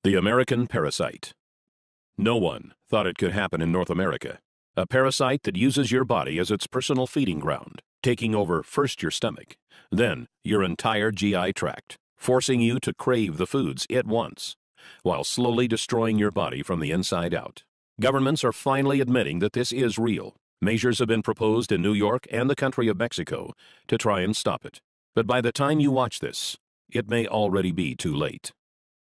The American parasite. No one thought it could happen in North America. A parasite that uses your body as its personal feeding ground, taking over first your stomach, then your entire GI tract, forcing you to crave the foods it wants, while slowly destroying your body from the inside out. Governments are finally admitting that this is real. Measures have been proposed in New York and the country of Mexico to try and stop it. But by the time you watch this, it may already be too late.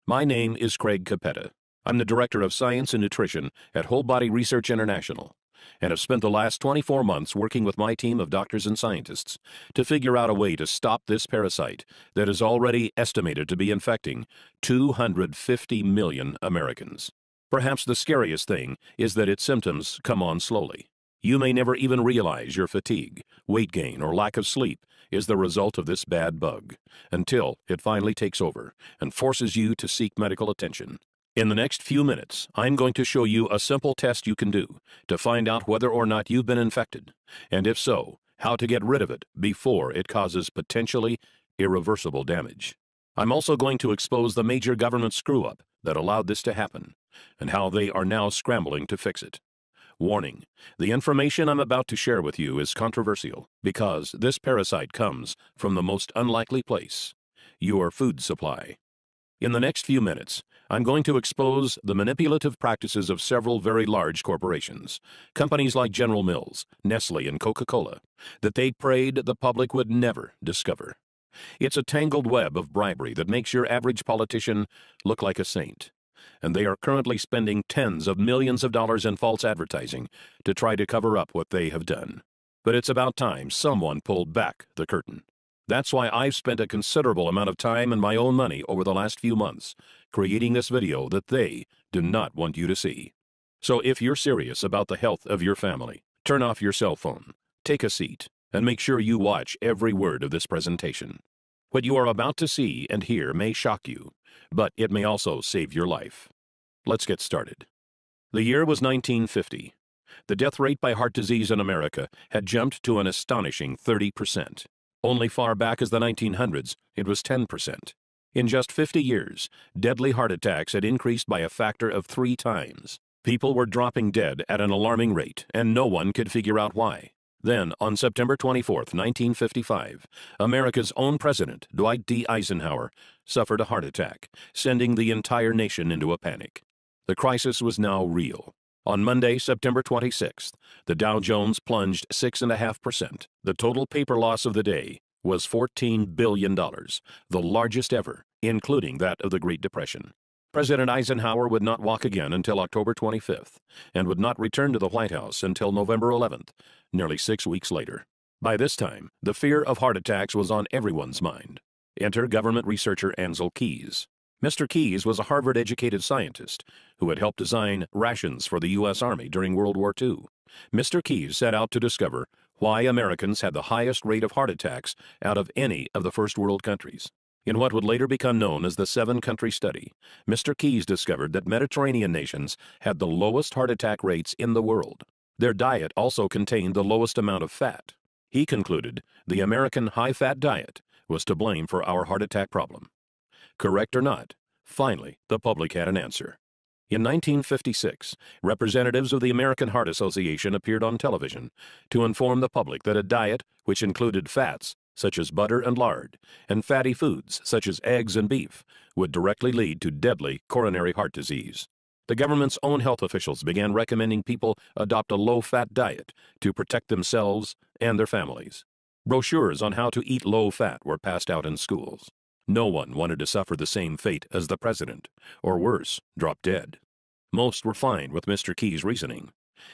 My name is Craig Capetta. I'm the Director of Science and Nutrition at Whole Body Research International, and have spent the last 24 months working with my team of doctors and scientists to figure out a way to stop this parasite that is already estimated to be infecting 250 million Americans. Perhaps the scariest thing is that its symptoms come on slowly. You may never even realize your fatigue, weight gain, or lack of sleep is the result of this bad bug, until it finally takes over and forces you to seek medical attention. In the next few minutes, I'm going to show you a simple test you can do to find out whether or not you've been infected, and if so, how to get rid of it before it causes potentially irreversible damage. I'm also going to expose the major government screw-up that allowed this to happen, and how they are now scrambling to fix it. Warning, the information I'm about to share with you is controversial because this parasite comes from the most unlikely place, your food supply. In the next few minutes, I'm going to expose the manipulative practices of several very large corporations, companies like General Mills, Nestle, and Coca-Cola, that they prayed the public would never discover. It's a tangled web of bribery that makes your average politician look like a saint, and they are currently spending tens of millions of dollars in false advertising to try to cover up what they have done. But it's about time someone pulled back the curtain. That's why I've spent a considerable amount of time and my own money over the last few months creating this video that they do not want you to see. So if you're serious about the health of your family, turn off your cell phone, take a seat, and make sure you watch every word of this presentation. What you are about to see and hear may shock you, but it may also save your life. Let's get started. The year was 1950. The death rate by heart disease in America had jumped to an astonishing 30%. Only far back as the 1900s, it was 10%. In just 50 years, deadly heart attacks had increased by a factor of 3 times. People were dropping dead at an alarming rate, and no one could figure out why. Then, on September 24, 1955, America's own president, Dwight D. Eisenhower, suffered a heart attack, sending the entire nation into a panic. The crisis was now real. On Monday, September 26th, the Dow Jones plunged 6.5%. The total paper loss of the day was $14 billion, the largest ever, including that of the Great Depression. President Eisenhower would not walk again until October 25th, and would not return to the White House until November 11th, nearly 6 weeks later. By this time, the fear of heart attacks was on everyone's mind. Enter government researcher Ancel Keys. Mr. Keys was a Harvard-educated scientist who had helped design rations for the U.S. Army during World War II. Mr. Keys set out to discover why Americans had the highest rate of heart attacks out of any of the first world countries. In what would later become known as the 7-country study, Mr. Keys discovered that Mediterranean nations had the lowest heart attack rates in the world. Their diet also contained the lowest amount of fat. He concluded the American high-fat diet was to blame for our heart attack problem. Correct or not, finally, the public had an answer. In 1956, representatives of the American Heart Association appeared on television to inform the public that a diet which included fats, such as butter and lard, and fatty foods, such as eggs and beef, would directly lead to deadly coronary heart disease. The government's own health officials began recommending people adopt a low-fat diet to protect themselves and their families. Brochures on how to eat low-fat were passed out in schools. No one wanted to suffer the same fate as the president, or worse, drop dead. Most were fine with Mr. Keys' reasoning.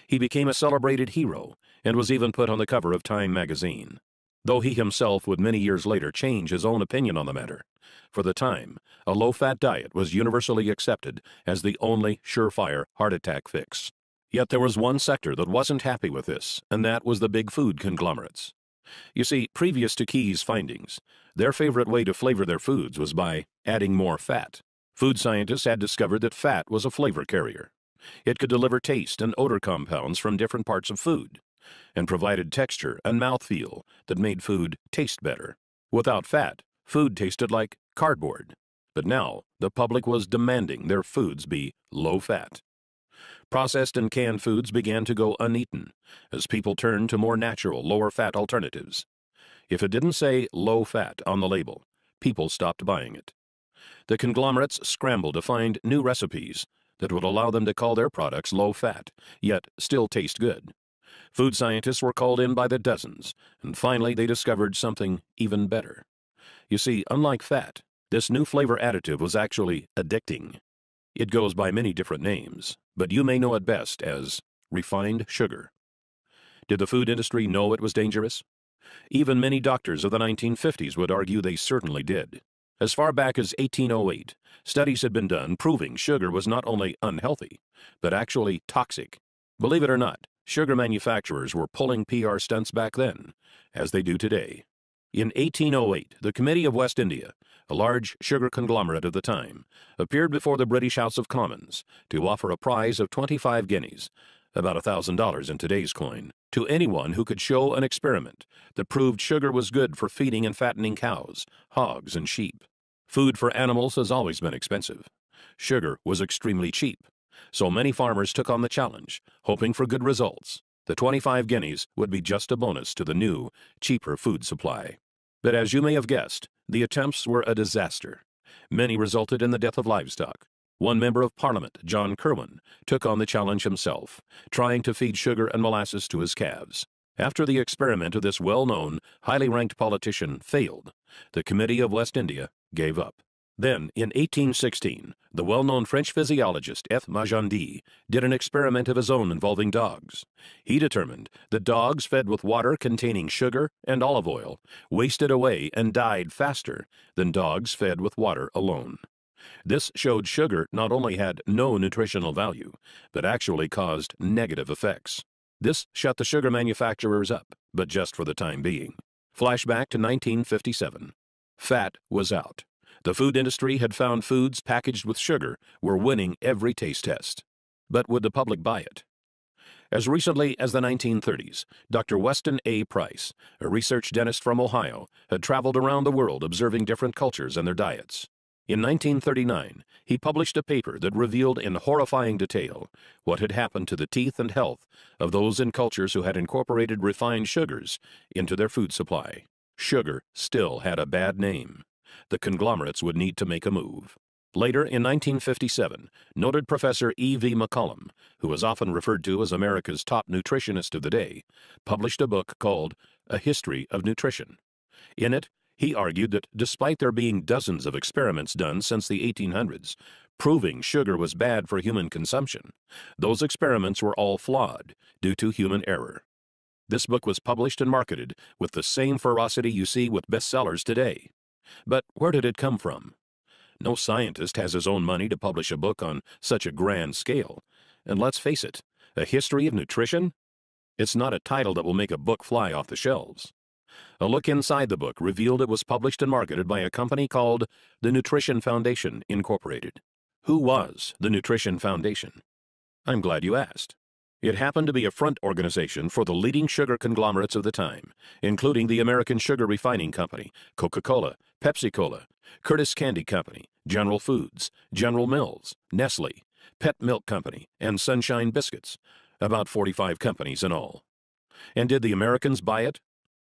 He became a celebrated hero and was even put on the cover of Time magazine, though he himself would many years later change his own opinion on the matter. For the time, a low-fat diet was universally accepted as the only surefire heart attack fix. Yet there was one sector that wasn't happy with this, and that was the big food conglomerates. You see, previous to Keys' findings, their favorite way to flavor their foods was by adding more fat. Food scientists had discovered that fat was a flavor carrier. It could deliver taste and odor compounds from different parts of food, and provided texture and mouthfeel that made food taste better. Without fat, food tasted like cardboard. But now, the public was demanding their foods be low-fat. Processed and canned foods began to go uneaten as people turned to more natural, lower-fat alternatives. If it didn't say low-fat on the label, people stopped buying it. The conglomerates scrambled to find new recipes that would allow them to call their products low-fat, yet still taste good. Food scientists were called in by the dozens, and finally they discovered something even better. You see, unlike fat, this new flavor additive was actually addicting. It goes by many different names, but you may know it best as refined sugar. Did the food industry know it was dangerous? Even many doctors of the 1950s would argue they certainly did. As far back as 1808, studies had been done proving sugar was not only unhealthy, but actually toxic. Believe it or not, sugar manufacturers were pulling PR stunts back then, as they do today. In 1808, the Committee of West India, a large sugar conglomerate of the time, appeared before the British House of Commons to offer a prize of 25 guineas, about $1,000 in today's coin, to anyone who could show an experiment that proved sugar was good for feeding and fattening cows, hogs, and sheep. Food for animals has always been expensive. Sugar was extremely cheap, so many farmers took on the challenge, hoping for good results. The 25 guineas would be just a bonus to the new, cheaper food supply. But as you may have guessed, the attempts were a disaster. Many resulted in the death of livestock. One member of Parliament, John Kirwan, took on the challenge himself, trying to feed sugar and molasses to his calves. After the experiment of this well-known, highly ranked politician failed, the Committee of West India gave up. Then, in 1816, the well-known French physiologist F. Magendie did an experiment of his own involving dogs. He determined that dogs fed with water containing sugar and olive oil wasted away and died faster than dogs fed with water alone. This showed sugar not only had no nutritional value, but actually caused negative effects. This shut the sugar manufacturers up, but just for the time being. Flashback to 1957. Fat was out. The food industry had found foods packaged with sugar were winning every taste test. But would the public buy it? As recently as the 1930s, Dr. Weston A. Price, a research dentist from Ohio, had traveled around the world observing different cultures and their diets. In 1939, he published a paper that revealed in horrifying detail what had happened to the teeth and health of those in cultures who had incorporated refined sugars into their food supply. Sugar still had a bad name. The conglomerates would need to make a move. Later, in 1957, noted Professor E.V. McCollum, who is often referred to as America's top nutritionist of the day, published a book called A History of Nutrition. In it, he argued that despite there being dozens of experiments done since the 1800s, proving sugar was bad for human consumption, those experiments were all flawed due to human error. This book was published and marketed with the same ferocity you see with bestsellers today. But where did it come from? No scientist has his own money to publish a book on such a grand scale. And let's face it, A History of Nutrition? It's not a title that will make a book fly off the shelves. A look inside the book revealed it was published and marketed by a company called the Nutrition Foundation, Incorporated. Who was the Nutrition Foundation? I'm glad you asked. It happened to be a front organization for the leading sugar conglomerates of the time, including the American Sugar Refining Company, Coca-Cola, Pepsi-Cola, Curtis Candy Company, General Foods, General Mills, Nestle, Pet Milk Company, and Sunshine Biscuits, about 45 companies in all. And did the Americans buy it?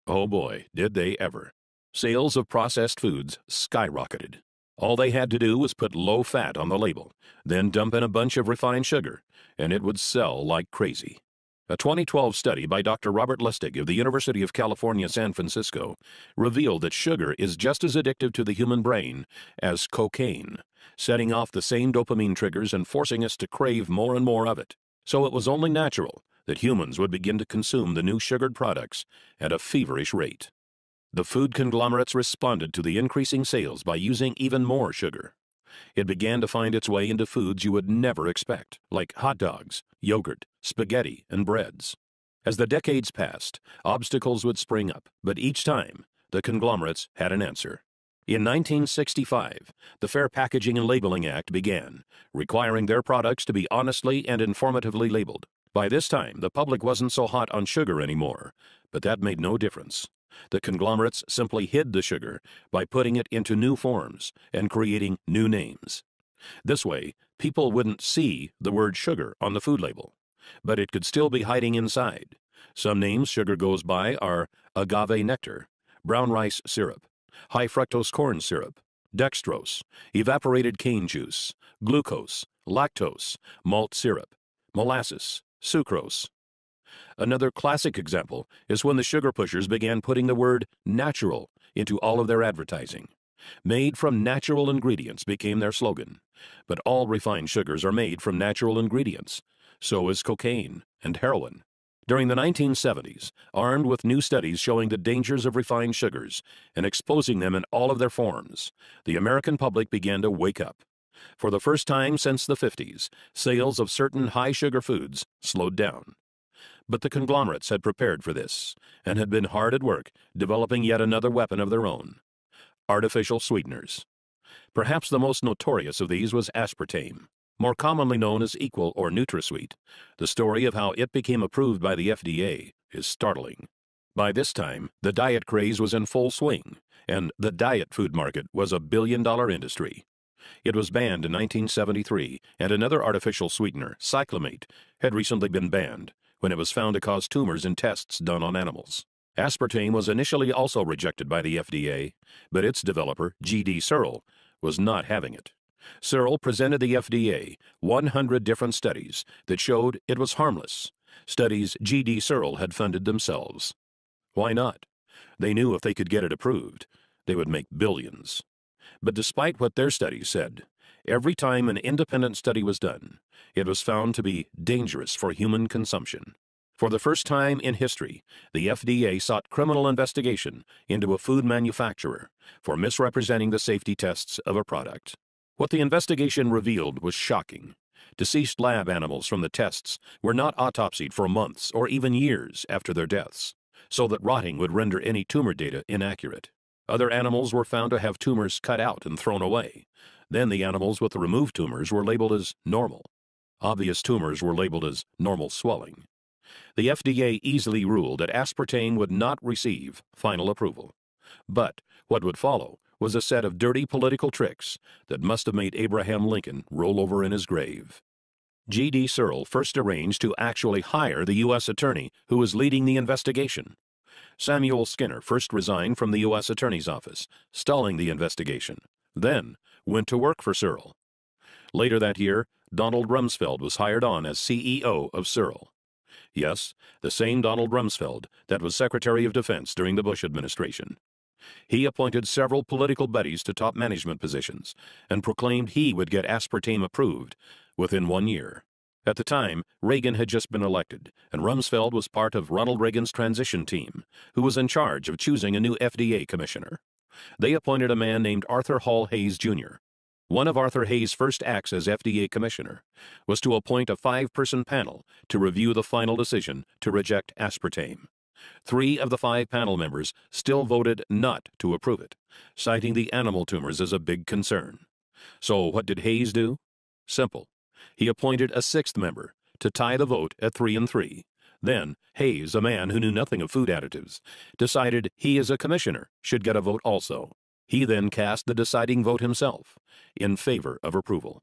Oh boy, did they ever. Sales of processed foods skyrocketed. All they had to do was put low fat on the label, then dump in a bunch of refined sugar, and it would sell like crazy. A 2012 study by Dr. Robert Lustig of the University of California, San Francisco, revealed that sugar is just as addictive to the human brain as cocaine, setting off the same dopamine triggers and forcing us to crave more and more of it. So it was only natural that humans would begin to consume the new sugared products at a feverish rate. The food conglomerates responded to the increasing sales by using even more sugar. It began to find its way into foods you would never expect, like hot dogs, yogurt, spaghetti, and breads. As the decades passed, obstacles would spring up, but each time, the conglomerates had an answer. In 1965, the Fair Packaging and Labeling Act began, requiring their products to be honestly and informatively labeled. By this time, the public wasn't so hot on sugar anymore, but that made no difference. The conglomerates simply hid the sugar by putting it into new forms and creating new names. This way, people wouldn't see the word sugar on the food label, but it could still be hiding inside. Some names sugar goes by are agave nectar, brown rice syrup, high fructose corn syrup, dextrose, evaporated cane juice, glucose, lactose, malt syrup, molasses, sucrose. Another classic example is when the sugar pushers began putting the word natural into all of their advertising. Made from natural ingredients became their slogan. But all refined sugars are made from natural ingredients. So is cocaine and heroin. During the 1970s, armed with new studies showing the dangers of refined sugars and exposing them in all of their forms, the American public began to wake up. For the first time since the 50s, sales of certain high-sugar foods slowed down. But the conglomerates had prepared for this and had been hard at work developing yet another weapon of their own: artificial sweeteners. Perhaps the most notorious of these was aspartame, more commonly known as Equal or NutraSweet. The story of how it became approved by the FDA is startling. By this time, the diet craze was in full swing, and the diet food market was a billion-dollar industry. It was banned in 1973, and another artificial sweetener, cyclamate, had recently been banned when it was found to cause tumors in tests done on animals. Aspartame was initially also rejected by the FDA, but its developer, G.D. Searle, was not having it. Searle presented the FDA 100 different studies that showed it was harmless, studies G.D. Searle had funded themselves. Why not? They knew if they could get it approved, they would make billions. But despite what their studies said, every time an independent study was done, it was found to be dangerous for human consumption. For the first time in history, the FDA sought criminal investigation into a food manufacturer for misrepresenting the safety tests of a product. What the investigation revealed was shocking. Deceased lab animals from the tests were not autopsied for months or even years after their deaths, so that rotting would render any tumor data inaccurate. Other animals were found to have tumors cut out and thrown away. Then the animals with the removed tumors were labeled as normal. Obvious tumors were labeled as normal swelling. The FDA easily ruled that aspartame would not receive final approval. But what would follow was a set of dirty political tricks that must have made Abraham Lincoln roll over in his grave. G.D. Searle first arranged to actually hire the U.S. attorney who was leading the investigation. Samuel Skinner first resigned from the U.S. Attorney's Office, stalling the investigation, then went to work for Searle. Later that year, Donald Rumsfeld was hired on as CEO of Searle. Yes, the same Donald Rumsfeld that was Secretary of Defense during the Bush administration. He appointed several political buddies to top management positions and proclaimed he would get aspartame approved within 1 year. At the time, Reagan had just been elected, and Rumsfeld was part of Ronald Reagan's transition team, who was in charge of choosing a new FDA commissioner. They appointed a man named Arthur Hall Hayes, Jr. One of Arthur Hayes' first acts as FDA commissioner was to appoint a 5-person panel to review the final decision to reject aspartame. 3 of the 5 panel members still voted not to approve it, citing the animal tumors as a big concern. So what did Hayes do? Simple. He appointed a 6th member to tie the vote at 3-3. Then Hayes, a man who knew nothing of food additives, decided he as a commissioner should get a vote also. He then cast the deciding vote himself, in favor of approval.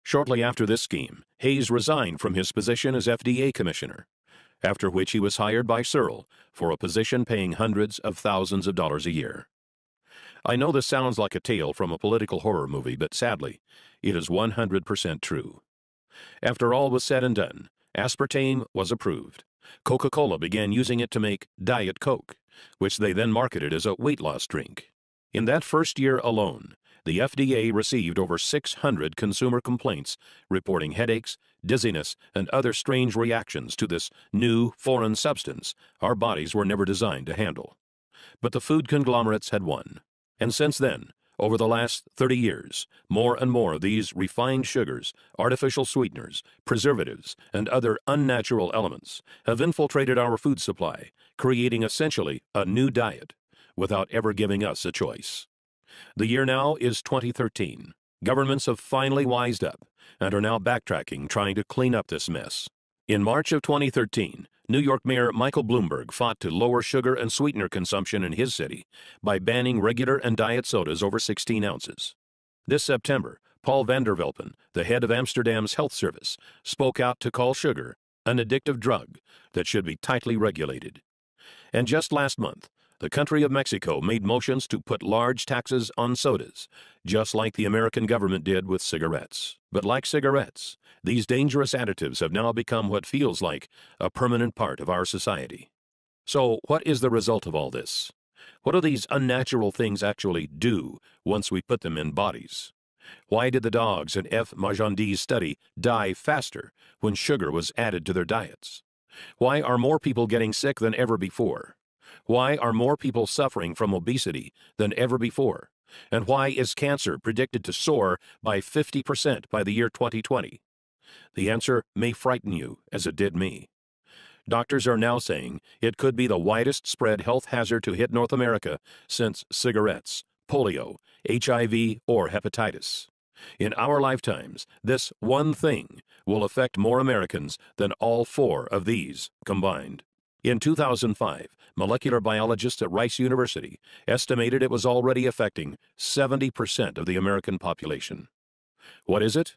Shortly after this scheme, Hayes resigned from his position as FDA commissioner, after which he was hired by Searle for a position paying hundreds of thousands of dollars a year. I know this sounds like a tale from a political horror movie, but sadly, it is 100% true. After all was said and done, aspartame was approved. Coca-Cola began using it to make Diet Coke, which they then marketed as a weight loss drink. In that first year alone, the FDA received over 600 consumer complaints reporting headaches, dizziness, and other strange reactions to this new, foreign substance our bodies were never designed to handle. But the food conglomerates had won. And since then, over the last 30 years, more and more of these refined sugars, artificial sweeteners, preservatives, and other unnatural elements have infiltrated our food supply, creating essentially a new diet, without ever giving us a choice. The year now is 2013. Governments have finally wised up and are now backtracking, trying to clean up this mess. In March of 2013, New York Mayor Michael Bloomberg fought to lower sugar and sweetener consumption in his city by banning regular and diet sodas over 16 ounces. This September, Paul van der Velpen, the head of Amsterdam's health service, spoke out to call sugar an addictive drug that should be tightly regulated. And just last month, the country of Mexico made motions to put large taxes on sodas, just like the American government did with cigarettes. But like cigarettes, these dangerous additives have now become what feels like a permanent part of our society. So, what is the result of all this? What do these unnatural things actually do once we put them in bodies? Why did the dogs in F. Magendie's study die faster when sugar was added to their diets? Why are more people getting sick than ever before? Why are more people suffering from obesity than ever before? And why is cancer predicted to soar by 50% by the year 2020? The answer may frighten you, as it did me. Doctors are now saying it could be the widest spread health hazard to hit North America since cigarettes, polio, HIV, or hepatitis. In our lifetimes, this one thing will affect more Americans than all four of these combined. In 2005, molecular biologists at Rice University estimated it was already affecting 70% of the American population. What is it?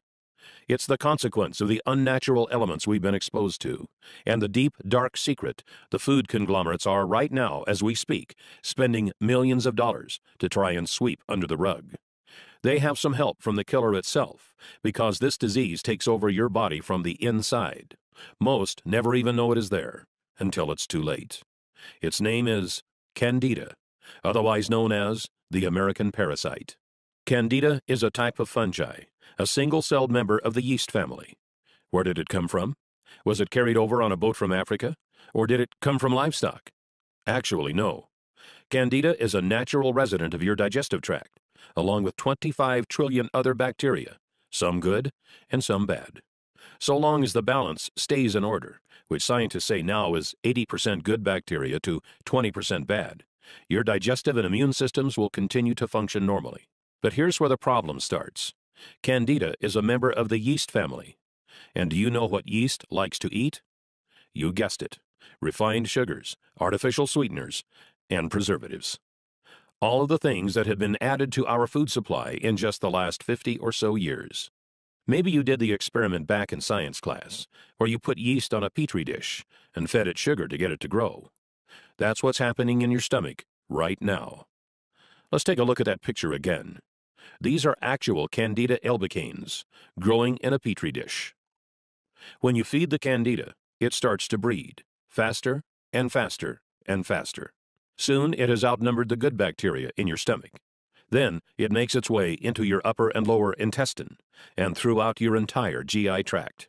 It's the consequence of the unnatural elements we've been exposed to, and the deep, dark secret the food conglomerates are right now, as we speak, spending millions of dollars to try and sweep under the rug. They have some help from the killer itself, because this disease takes over your body from the inside. Most never even know it is there, until it's too late. Its name is Candida, otherwise known as the American parasite. Candida is a type of fungi, a single-celled member of the yeast family. Where did it come from? Was it carried over on a boat from Africa? Or did it come from livestock? Actually, no. Candida is a natural resident of your digestive tract, along with 25 trillion other bacteria, some good and some bad. So long as the balance stays in order, which scientists say now is 80% good bacteria to 20% bad, your digestive and immune systems will continue to function normally. But here's where the problem starts. Candida is a member of the yeast family. And do you know what yeast likes to eat? You guessed it. Refined sugars, artificial sweeteners, and preservatives. All of the things that have been added to our food supply in just the last 50 or so years. Maybe you did the experiment back in science class, where you put yeast on a petri dish and fed it sugar to get it to grow. That's what's happening in your stomach right now. Let's take a look at that picture again. These are actual Candida Albicanis growing in a petri dish. When you feed the Candida, it starts to breed, faster and faster and faster. Soon it has outnumbered the good bacteria in your stomach. Then it makes its way into your upper and lower intestine and throughout your entire GI tract.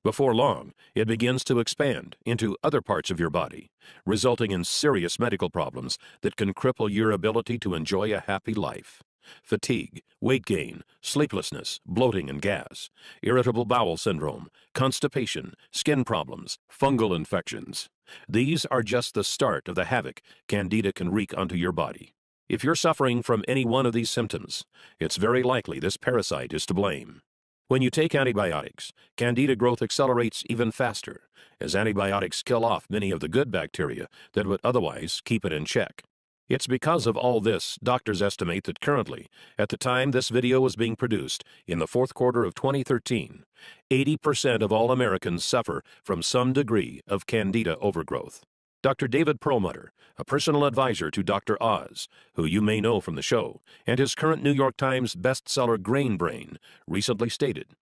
Before long, it begins to expand into other parts of your body, resulting in serious medical problems that can cripple your ability to enjoy a happy life. Fatigue, weight gain, sleeplessness, bloating and gas, irritable bowel syndrome, constipation, skin problems, fungal infections. These are just the start of the havoc Candida can wreak onto your body. If you're suffering from any one of these symptoms, it's very likely this parasite is to blame. When you take antibiotics, Candida growth accelerates even faster, as antibiotics kill off many of the good bacteria that would otherwise keep it in check. It's because of all this, doctors estimate that currently, at the time this video was being produced, in the fourth quarter of 2013, 80% of all Americans suffer from some degree of Candida overgrowth. Dr. David Perlmutter, a personal advisor to Dr. Oz, who you may know from the show, and his current New York Times bestseller Grain Brain, recently stated,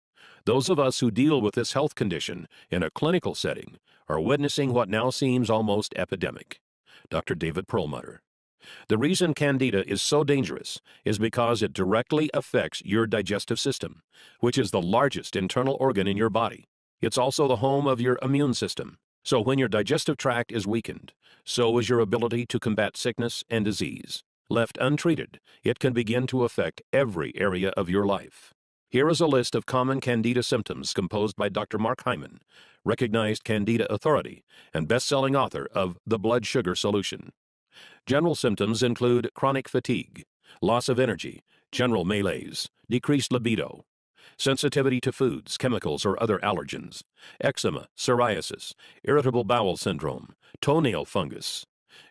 "Those of us who deal with this health condition in a clinical setting are witnessing what now seems almost epidemic." Dr. David Perlmutter. The reason Candida is so dangerous is because it directly affects your digestive system, which is the largest internal organ in your body. It's also the home of your immune system. So when your digestive tract is weakened, so is your ability to combat sickness and disease. Left untreated, it can begin to affect every area of your life. Here is a list of common Candida symptoms composed by Dr. Mark Hyman, recognized Candida authority and best-selling author of The Blood Sugar Solution. General symptoms include chronic fatigue, loss of energy, general malaise, decreased libido. sensitivity to foods, chemicals, or other allergens, eczema, psoriasis, irritable bowel syndrome, toenail fungus.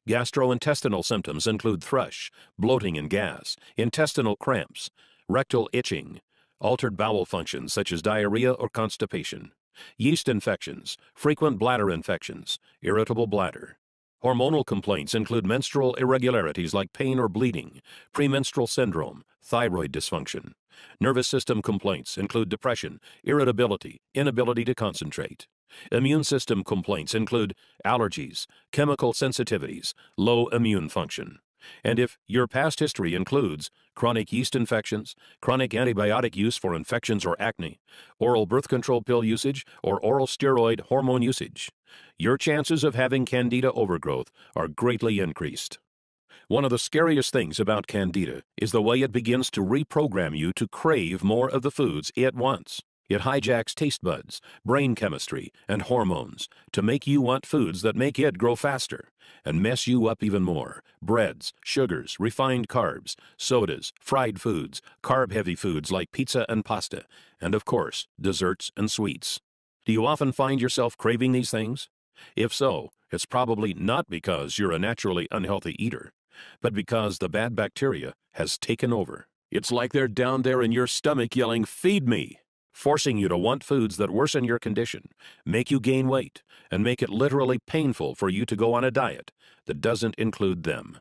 Gastrointestinal symptoms include thrush, bloating and gas, intestinal cramps, rectal itching, altered bowel functions such as diarrhea or constipation, yeast infections, frequent bladder infections, irritable bladder. Hormonal complaints include menstrual irregularities like pain or bleeding, premenstrual syndrome, thyroid dysfunction. Nervous system complaints include depression, irritability, inability to concentrate. Immune system complaints include allergies, chemical sensitivities, low immune function. And if your past history includes chronic yeast infections, chronic antibiotic use for infections or acne, oral birth control pill usage, or oral steroid hormone usage, your chances of having Candida overgrowth are greatly increased. One of the scariest things about Candida is the way it begins to reprogram you to crave more of the foods it wants. It hijacks taste buds, brain chemistry, and hormones to make you want foods that make it grow faster and mess you up even more. Breads, sugars, refined carbs, sodas, fried foods, carb-heavy foods like pizza and pasta, and of course, desserts and sweets. Do you often find yourself craving these things? If so, it's probably not because you're a naturally unhealthy eater, but because the bad bacteria has taken over. It's like they're down there in your stomach yelling, "Feed me!" forcing you to want foods that worsen your condition, make you gain weight, and make it literally painful for you to go on a diet that doesn't include them.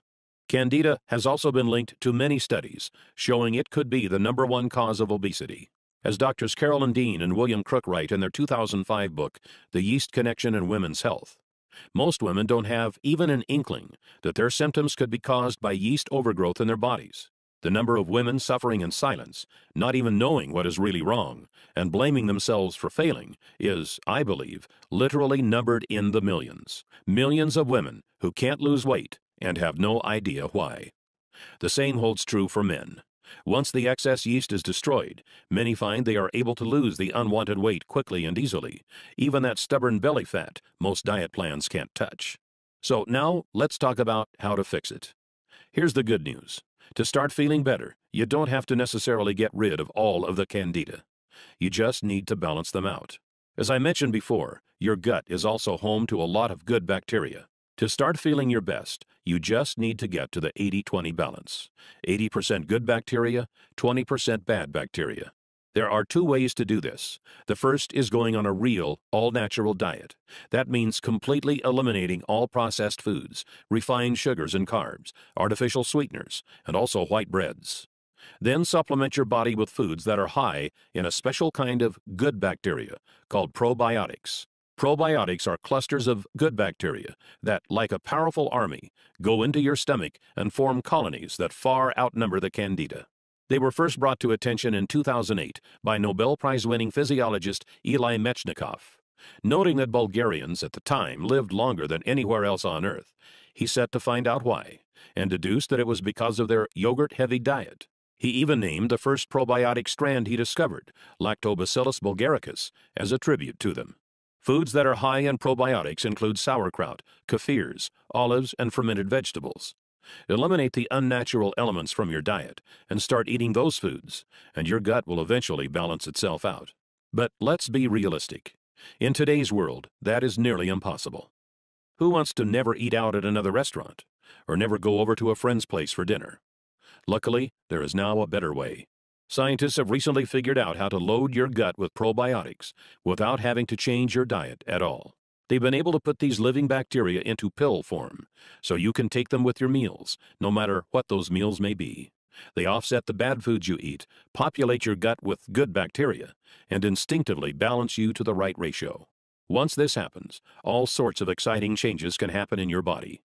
Candida has also been linked to many studies showing it could be the #1 cause of obesity. As Doctors Carolyn Dean and William Crook write in their 2005 book, The Yeast Connection in Women's Health, most women don't have even an inkling that their symptoms could be caused by yeast overgrowth in their bodies. The number of women suffering in silence, not even knowing what is really wrong, and blaming themselves for failing is, I believe, literally numbered in the millions. Millions of women who can't lose weight and have no idea why. The same holds true for men. Once the excess yeast is destroyed, many find they are able to lose the unwanted weight quickly and easily, even that stubborn belly fat most diet plans can't touch. So now let's talk about how to fix it. Here's the good news. To start feeling better, you don't have to necessarily get rid of all of the Candida. You just need to balance them out. As I mentioned before, your gut is also home to a lot of good bacteria. To start feeling your best, you just need to get to the 80-20 balance. 80% good bacteria, 20% bad bacteria. There are 2 ways to do this. The first is going on a real, all-natural diet. That means completely eliminating all processed foods, refined sugars and carbs, artificial sweeteners, and also white breads. Then supplement your body with foods that are high in a special kind of good bacteria called probiotics. Probiotics are clusters of good bacteria that, like a powerful army, go into your stomach and form colonies that far outnumber the Candida. They were first brought to attention in 2008 by Nobel Prize-winning physiologist Eli Mechnikov. Noting that Bulgarians at the time lived longer than anywhere else on Earth, he set to find out why, and deduced that it was because of their yogurt-heavy diet. He even named the first probiotic strand he discovered, Lactobacillus bulgaricus, as a tribute to them. Foods that are high in probiotics include sauerkraut, kefirs, olives, and fermented vegetables. Eliminate the unnatural elements from your diet and start eating those foods, and your gut will eventually balance itself out. But let's be realistic. In today's world, that is nearly impossible. Who wants to never eat out at another restaurant, or never go over to a friend's place for dinner? Luckily, there is now a better way. Scientists have recently figured out how to load your gut with probiotics without having to change your diet at all. They've been able to put these living bacteria into pill form, so you can take them with your meals, no matter what those meals may be. They offset the bad foods you eat, populate your gut with good bacteria, and instinctively balance you to the right ratio. Once this happens, all sorts of exciting changes can happen in your body.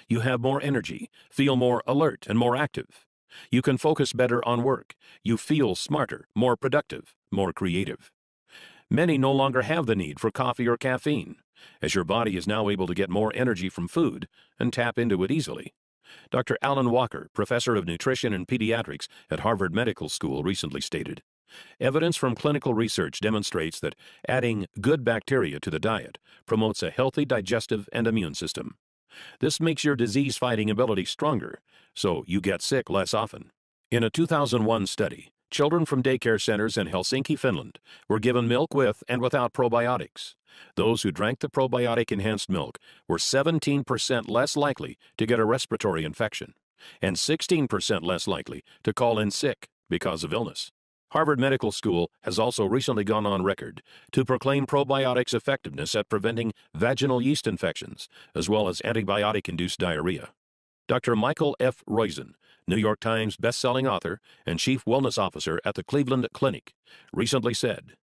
You have more energy, feel more alert and more active. You can focus better on work. You feel smarter, more productive, more creative. Many no longer have the need for coffee or caffeine, as your body is now able to get more energy from food and tap into it easily. Dr. Alan Walker, professor of nutrition and pediatrics at Harvard Medical School, recently stated, "Evidence from clinical research demonstrates that adding good bacteria to the diet promotes a healthy digestive and immune system. This makes your disease-fighting ability stronger, so you get sick less often." In a 2001 study, Children from daycare centers in Helsinki, Finland, were given milk with and without probiotics. Those who drank the probiotic-enhanced milk were 17% less likely to get a respiratory infection and 16% less likely to call in sick because of illness. Harvard Medical School has also recently gone on record to proclaim probiotics' effectiveness at preventing vaginal yeast infections, as well as antibiotic-induced diarrhea. Dr. Michael F. Roizen, New York Times best-selling author and chief wellness officer at the Cleveland Clinic, recently said,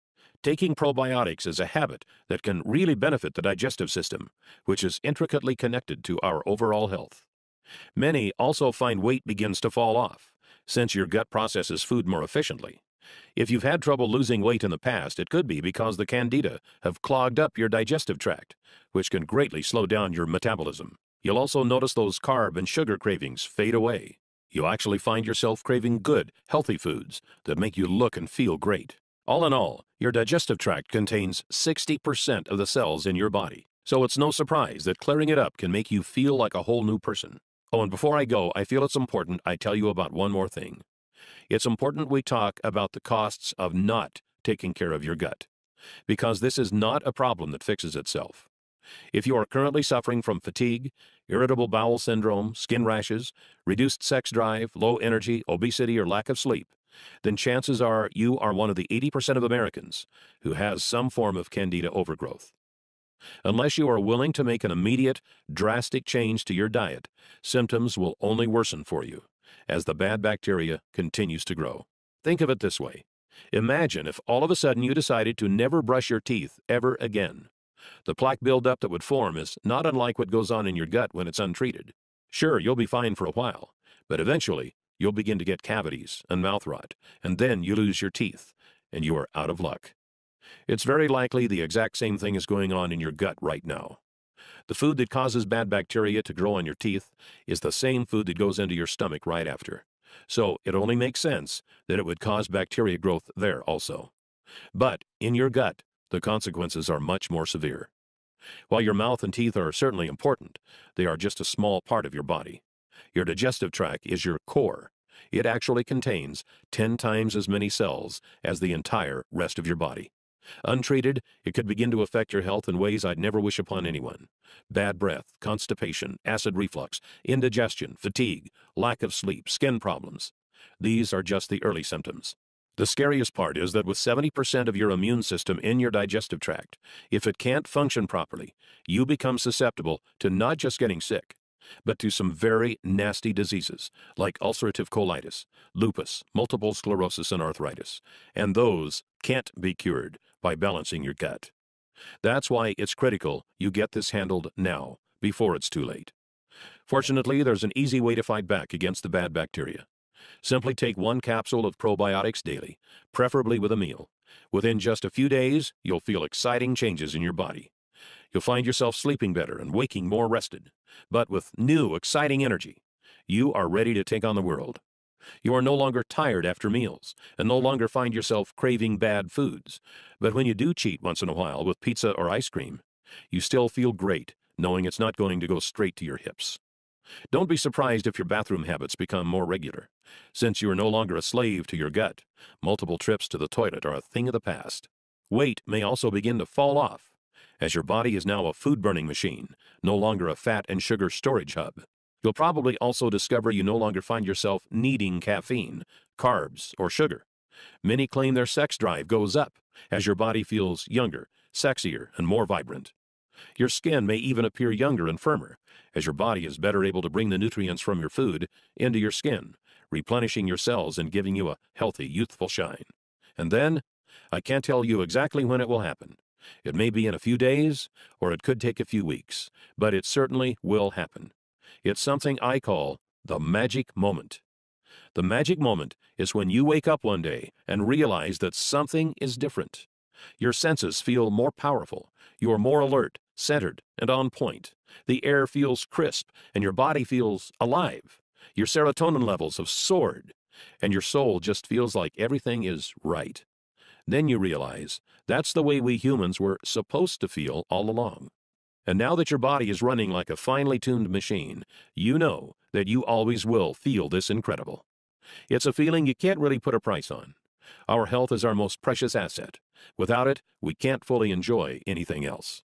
"Taking probiotics is a habit that can really benefit the digestive system, which is intricately connected to our overall health." Many also find weight begins to fall off, since your gut processes food more efficiently. If you've had trouble losing weight in the past, it could be because the Candida have clogged up your digestive tract, which can greatly slow down your metabolism. You'll also notice those carb and sugar cravings fade away. You'll actually find yourself craving good, healthy foods that make you look and feel great. All in all, your digestive tract contains 60% of the cells in your body, so it's no surprise that clearing it up can make you feel like a whole new person. Oh, and before I go, I feel it's important I tell you about one more thing. It's important we talk about the costs of not taking care of your gut, because this is not a problem that fixes itself. If you are currently suffering from fatigue, irritable bowel syndrome, skin rashes, reduced sex drive, low energy, obesity, or lack of sleep, then chances are you are one of the 80% of Americans who has some form of Candida overgrowth. Unless you are willing to make an immediate, drastic change to your diet, symptoms will only worsen for you as the bad bacteria continues to grow. Think of it this way. Imagine if all of a sudden you decided to never brush your teeth ever again. The plaque buildup that would form is not unlike what goes on in your gut when it's untreated. Sure, you'll be fine for a while, but eventually you'll begin to get cavities and mouth rot, and then you lose your teeth, and you are out of luck. It's very likely the exact same thing is going on in your gut right now. The food that causes bad bacteria to grow on your teeth is the same food that goes into your stomach right after. So it only makes sense that it would cause bacteria growth there also. But in your gut, the consequences are much more severe. While your mouth and teeth are certainly important, they are just a small part of your body. Your digestive tract is your core. It actually contains 10 times as many cells as the entire rest of your body. Untreated, it could begin to affect your health in ways I'd never wish upon anyone. Bad breath, constipation, acid reflux, indigestion, fatigue, lack of sleep, skin problems. These are just the early symptoms. The scariest part is that with 70% of your immune system in your digestive tract, if it can't function properly, you become susceptible to not just getting sick, but to some very nasty diseases like ulcerative colitis, lupus, multiple sclerosis, and arthritis. And those can't be cured by balancing your gut. That's why it's critical you get this handled now, before it's too late. Fortunately, there's an easy way to fight back against the bad bacteria. Simply take 1 capsule of probiotics daily, preferably with a meal. Within just a few days, you'll feel exciting changes in your body. You'll find yourself sleeping better and waking more rested, but with new, exciting energy. You are ready to take on the world. You are no longer tired after meals and no longer find yourself craving bad foods. But when you do cheat once in a while with pizza or ice cream, you still feel great knowing it's not going to go straight to your hips. Don't be surprised if your bathroom habits become more regular. Since you are no longer a slave to your gut, multiple trips to the toilet are a thing of the past. Weight may also begin to fall off, as your body is now a food-burning machine, no longer a fat and sugar storage hub. You'll probably also discover you no longer find yourself needing caffeine, carbs, or sugar. Many claim their sex drive goes up as your body feels younger, sexier, and more vibrant. Your skin may even appear younger and firmer, as your body is better able to bring the nutrients from your food into your skin, replenishing your cells and giving you a healthy, youthful shine. And then, I can't tell you exactly when it will happen. It may be in a few days, or it could take a few weeks, but it certainly will happen. It's something I call the magic moment. The magic moment is when you wake up one day and realize that something is different. Your senses feel more powerful. You are more alert, centered, and on point. The air feels crisp, and your body feels alive. Your serotonin levels have soared, and your soul just feels like everything is right. Then you realize that's the way we humans were supposed to feel all along. And now that your body is running like a finely tuned machine, you know that you always will feel this incredible. It's a feeling you can't really put a price on. Our health is our most precious asset. Without it, we can't fully enjoy anything else.